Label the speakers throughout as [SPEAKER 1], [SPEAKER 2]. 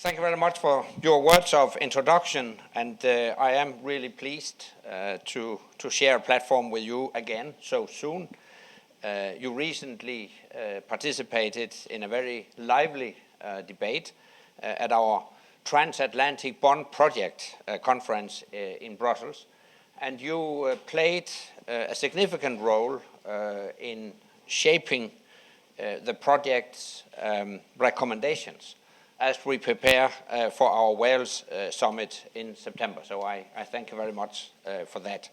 [SPEAKER 1] Thank you very much for your words of introduction, and I am really pleased to share a platform with you again so soon. You recently participated in a very lively debate at our Transatlantic Bond project conference in Brussels, and you played a significant role in shaping the project's recommendations as we prepare for our Wales summit in September. So I thank you very much for that.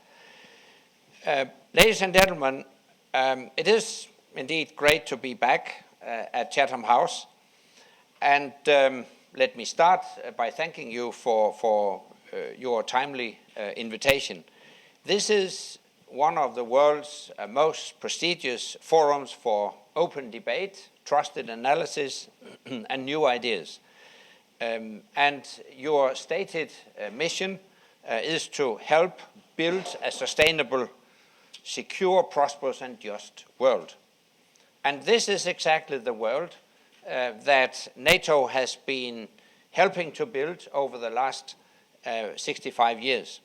[SPEAKER 1] Ladies and gentlemen, it is indeed great to be back at Chatham House. And let me start by thanking you for your timely invitation. This is one of the world's most prestigious forums for open debate, trusted analysis, and new ideas. And your stated mission is to help build a sustainable, secure, prosperous, and just world. And this is exactly the world that NATO has been helping to build over the last 65 years.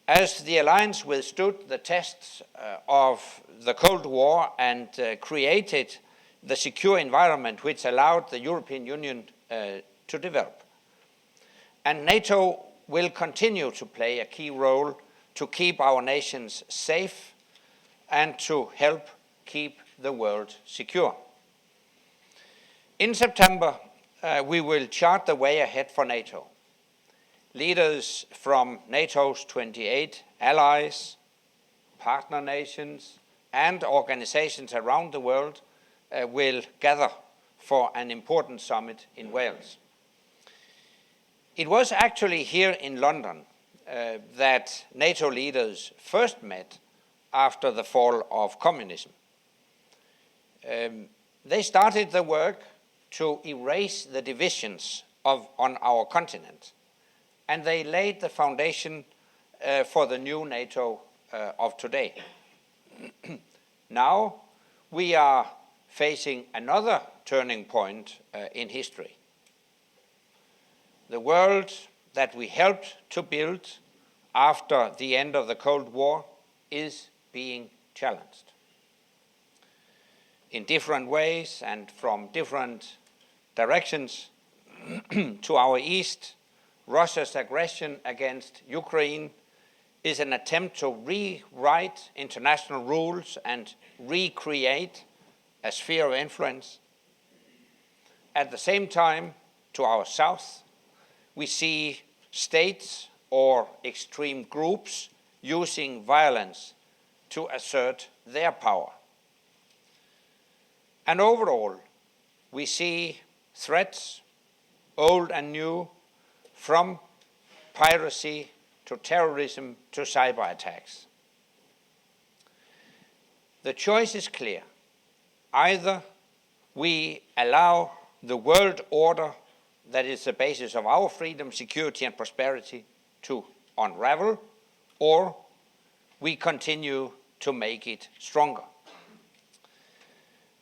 [SPEAKER 1] As the alliance withstood the tests of the Cold War and created the secure environment which allowed the European Union to develop. And NATO will continue to play a key role to keep our nations safe and to help keep the world secure. In September, we will chart the way ahead for NATO. Leaders from NATO's 28 allies, partner nations, and organizations around the world will gather for an important summit in Wales. It was actually here in London that NATO leaders first met after the fall of communism. They started the work to erase the divisions on our continent, and they laid the foundation for the new NATO of today. Now we are facing another turning point in history. The world that we helped to build after the end of the Cold War is being challenged. In different ways and from different directions. To our east, Russia's aggression against Ukraine is an attempt to rewrite international rules and recreate a sphere of influence. At the same time, to our south, we see states or extreme groups using violence to assert their power. And overall, we see threats, old and new, from piracy to terrorism to cyber attacks. The choice is clear. Either we allow the world order that is the basis of our freedom, security, and prosperity to unravel, or we continue to make it stronger.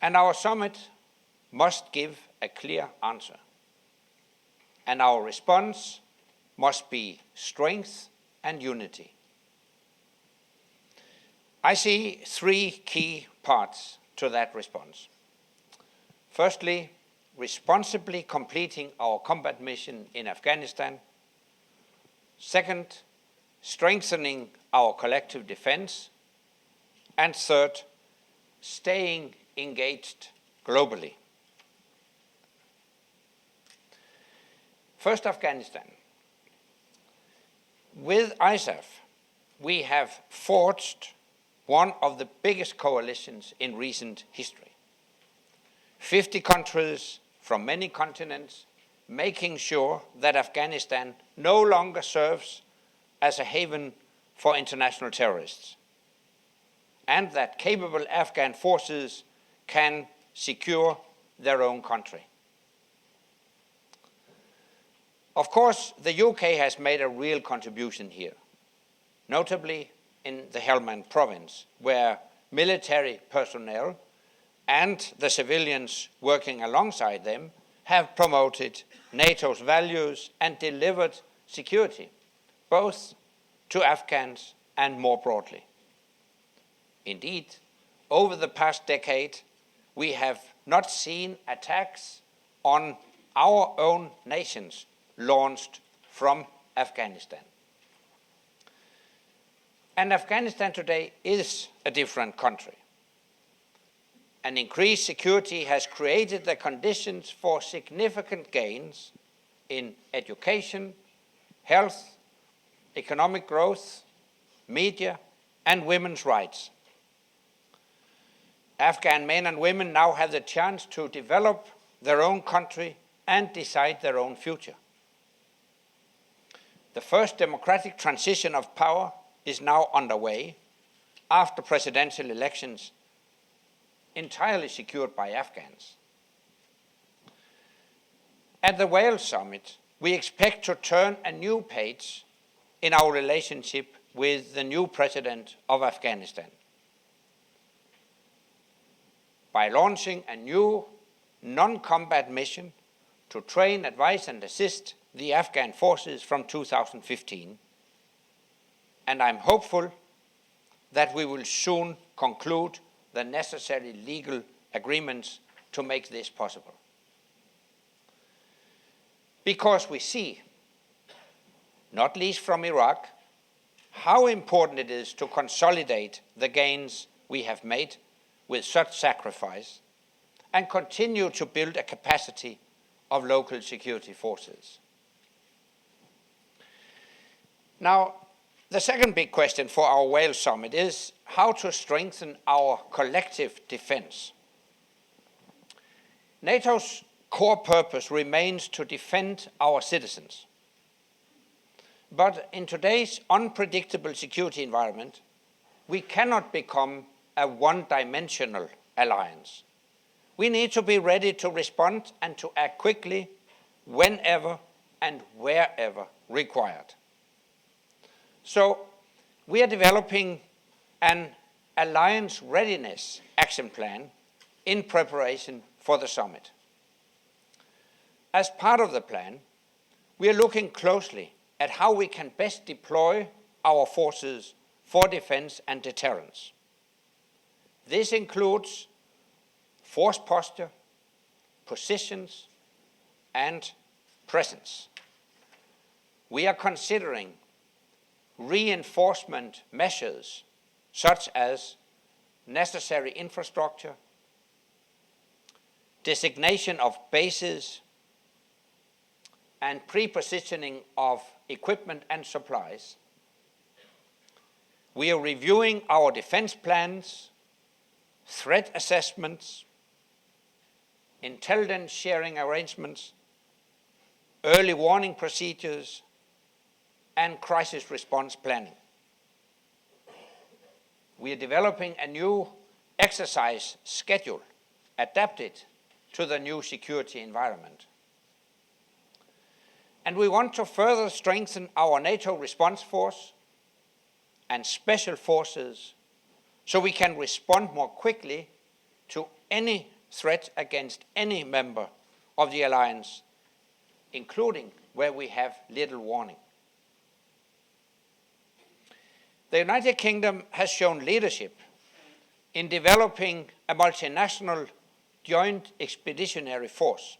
[SPEAKER 1] And our summit must give a clear answer. And our response must be strength and unity. I see three key parts to that response. Firstly, responsibly completing our combat mission in Afghanistan. Second, strengthening our collective defense. And third, staying engaged globally. First, Afghanistan. With ISAF, we have forged one of the biggest coalitions in recent history. 50 countries from many continents making sure that Afghanistan no longer serves as a haven for international terrorists, and that capable Afghan forces can secure their own country. Of course, the UK has made a real contribution here, notably in the Helmand province, where military personnel and the civilians working alongside them have promoted NATO's values and delivered security, both to Afghans and more broadly. Indeed, over the past decade, we have not seen attacks on our own nations launched from Afghanistan. And Afghanistan today is a different country. And increased security has created the conditions for significant gains in education, health, economic growth, media, and women's rights. Afghan men and women now have the chance to develop their own country and decide their own future. The first democratic transition of power is now underway after presidential elections entirely secured by Afghans. At the Wales Summit, we expect to turn a new page in our relationship with the new president of Afghanistan by launching a new non-combat mission to train, advise, and assist the Afghan forces from 2015. And I'm hopeful that we will soon conclude the necessary legal agreements to make this possible. Because we see, not least from Iraq, how important it is to consolidate the gains we have made with such sacrifice and continue to build a capacity of local security forces. Now, the second big question for our Wales Summit is how to strengthen our collective defense. NATO's core purpose remains to defend our citizens. But in today's unpredictable security environment, we cannot become a one-dimensional alliance. We need to be ready to respond and to act quickly whenever and wherever required. So we are developing an alliance readiness action plan in preparation for the summit. As part of the plan, we are looking closely at how we can best deploy our forces for defense and deterrence. This includes force posture, positions, and presence. We are considering reinforcement measures such as necessary infrastructure, designation of bases, and pre-positioning of equipment and supplies. We are reviewing our defense plans, threat assessments, intelligence sharing arrangements, early warning procedures, and crisis response planning. We are developing a new exercise schedule adapted to the new security environment. And we want to further strengthen our NATO response force and special forces so we can respond more quickly to any threat against any member of the alliance, including where we have little warning. The United Kingdom has shown leadership in developing a multinational joint expeditionary force,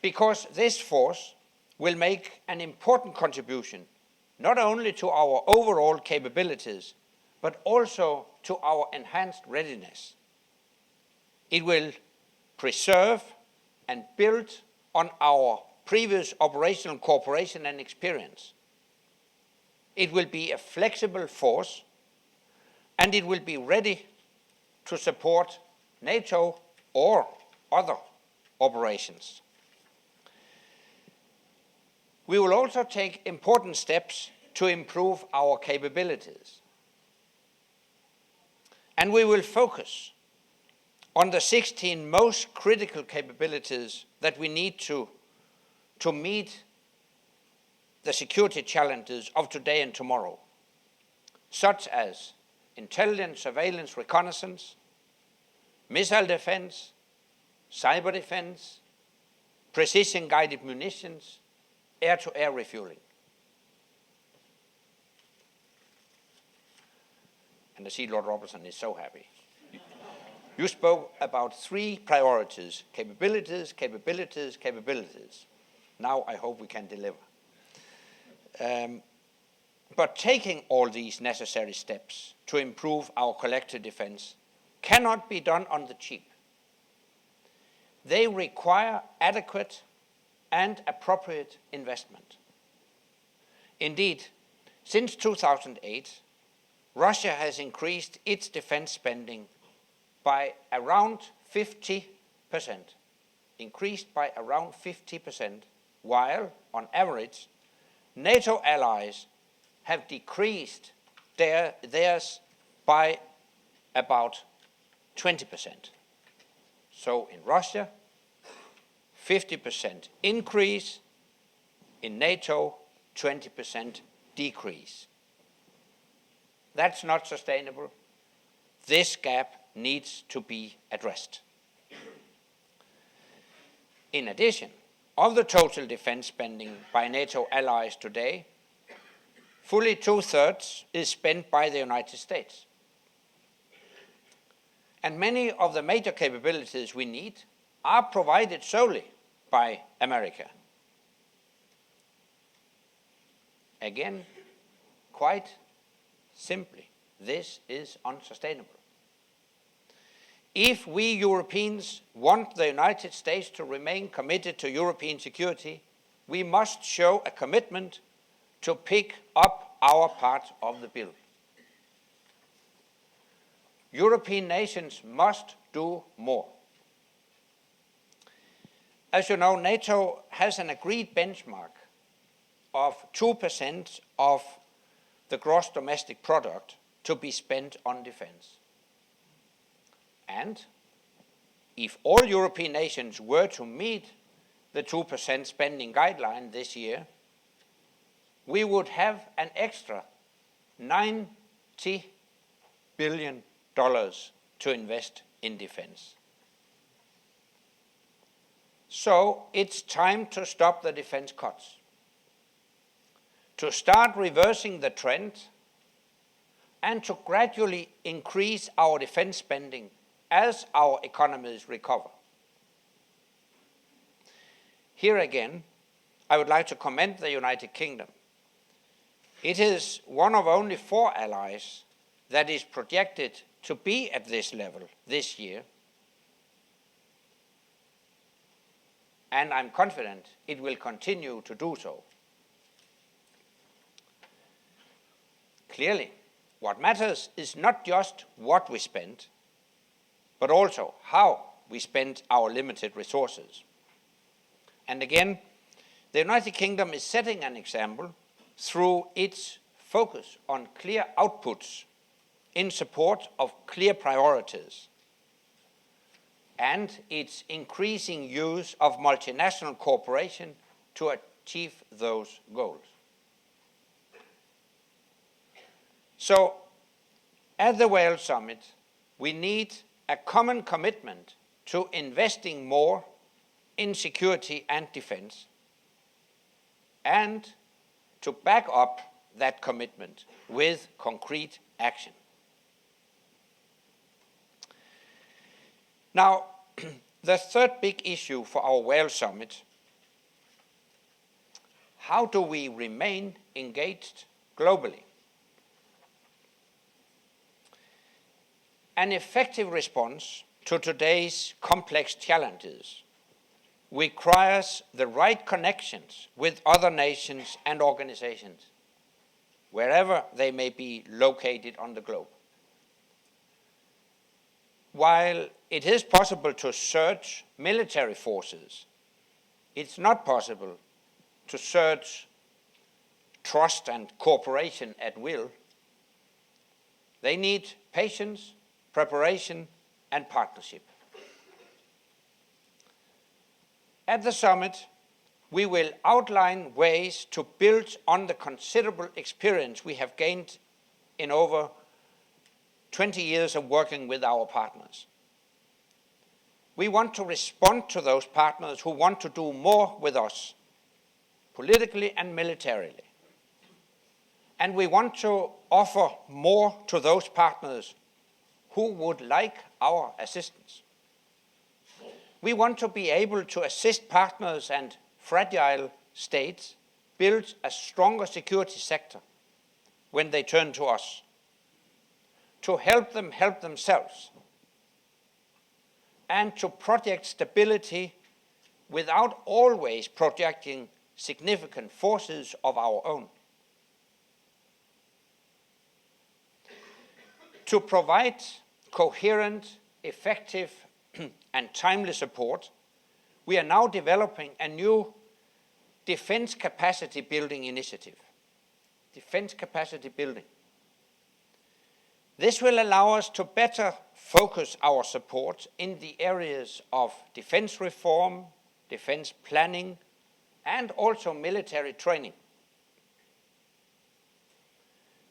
[SPEAKER 1] because this force will make an important contribution not only to our overall capabilities, but also to our enhanced readiness. It will preserve and build on our previous operational cooperation and experience. It will be a flexible force, and it will be ready to support NATO or other operations. We will also take important steps to improve our capabilities. And we will focus on the 16 most critical capabilities that we need to meet the security challenges of today and tomorrow, such as intelligence, surveillance, reconnaissance, missile defense, cyber defense, precision-guided munitions, air-to-air refueling. And I see Lord Robertson is so happy. You spoke about 3 priorities: capabilities, capabilities, capabilities. Now I hope we can deliver. But taking all these necessary steps to improve our collective defense cannot be done on the cheap. They require adequate and appropriate investment. Indeed, since 2008, Russia has increased its defense spending by around 50%, increased by around 50%, while, on average, NATO allies have decreased theirs by about 20%. So in Russia, 50% increase, in NATO, 20% decrease. That's not sustainable. This gap needs to be addressed. In addition, of the total defense spending by NATO allies today, fully 2/3 is spent by the United States. And many of the major capabilities we need are provided solely by America. Again, quite simply, this is unsustainable. If we Europeans want the United States to remain committed to European security, we must show a commitment to pick up our part of the bill. European nations must do more. As you know, NATO has an agreed benchmark of 2% of the gross domestic product to be spent on defense. And if all European nations were to meet the 2% spending guideline this year, we would have an extra $90 billion to invest in defense. So it's time to stop the defense cuts, to start reversing the trend, and to gradually increase our defense spending as our economies recover. Here again, I would like to commend the United Kingdom. It is one of only 4 allies that is projected to be at this level this year. And I'm confident it will continue to do so. Clearly, what matters is not just what we spend, but also how we spend our limited resources. And again, the United Kingdom is setting an example through its focus on clear outputs in support of clear priorities, and its increasing use of multinational cooperation to achieve those goals. So, at the Wales Summit, we need a common commitment to investing more in security and defense, and to back up that commitment with concrete action. Now, the third big issue for our Wales Summit: how do we remain engaged globally? An effective response to today's complex challenges requires the right connections with other nations and organizations, wherever they may be located on the globe. While it is possible to surge military forces, it's not possible to surge trust and cooperation at will. They need patience, preparation, and partnership. At the summit, we will outline ways to build on the considerable experience we have gained in over 20 years of working with our partners. We want to respond to those partners who want to do more with us, politically and militarily. And we want to offer more to those partners who would like our assistance. We want to be able to assist partners and fragile states build a stronger security sector when they turn to us, to help them help themselves, and to project stability without always projecting significant forces of our own. To provide coherent, effective, and timely support, we are now developing a new defense capacity building initiative. Defense capacity building. This will allow us to better focus our support in the areas of defense reform, defense planning, and also military training.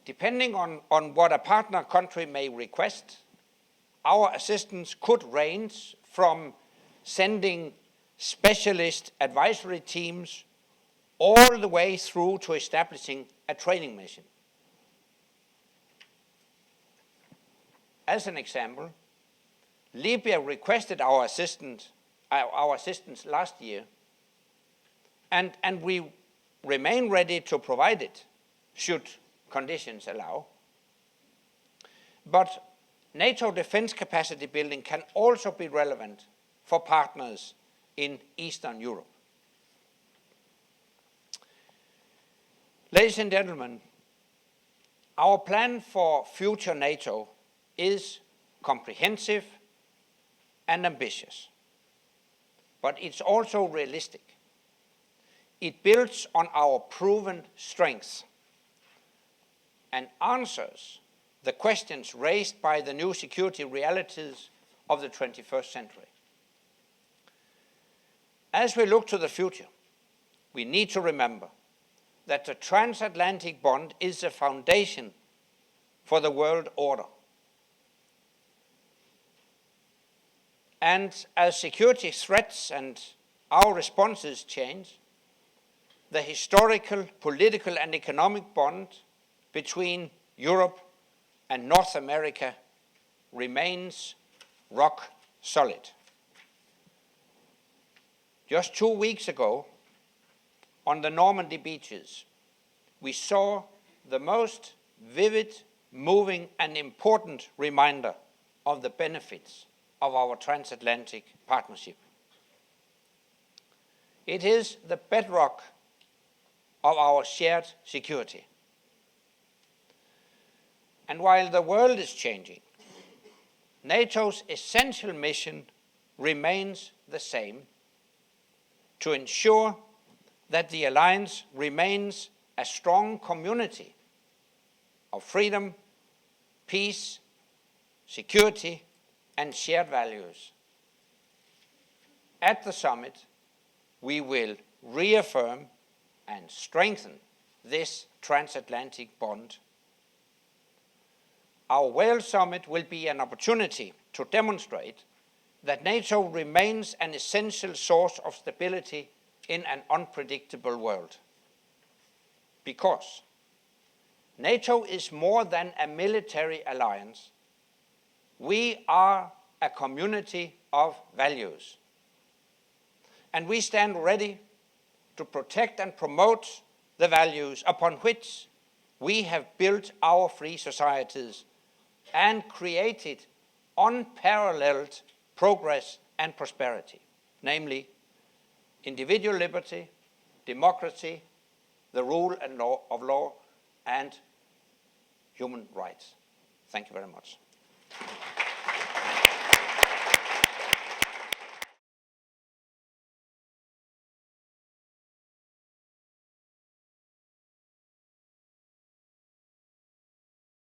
[SPEAKER 1] Depending on what a partner country may request, our assistance could range from sending specialist advisory teams all the way through to establishing a training mission. As an example, Libya requested our assistance last year, and we remain ready to provide it should conditions allow. But NATO defense capacity building can also be relevant for partners in Eastern Europe. Ladies and gentlemen, our plan for future NATO is comprehensive and ambitious, but it's also realistic. It builds on our proven strengths and answers the questions raised by the new security realities of the 21st century. As we look to the future, we need to remember that the Transatlantic Bond is the foundation for the world order. And as security threats and our responses change, the historical, political, and economic bond between Europe and North America remains rock solid. Just 2 weeks ago, on the Normandy beaches, we saw the most vivid, moving, and important reminder of the benefits of our transatlantic partnership. It is the bedrock of our shared security. And while the world is changing, NATO's essential mission remains the same: to ensure that the alliance remains a strong community of freedom, peace, security, and shared values. At the summit, we will reaffirm and strengthen this transatlantic bond. Our Wales summit will be an opportunity to demonstrate that NATO remains an essential source of stability in an unpredictable world. Because NATO is more than a military alliance. We are a community of values. And we stand ready to protect and promote the values upon which we have built our free societies and created unparalleled progress and prosperity, namely individual liberty, democracy, the rule of law, and human rights. Thank you very much.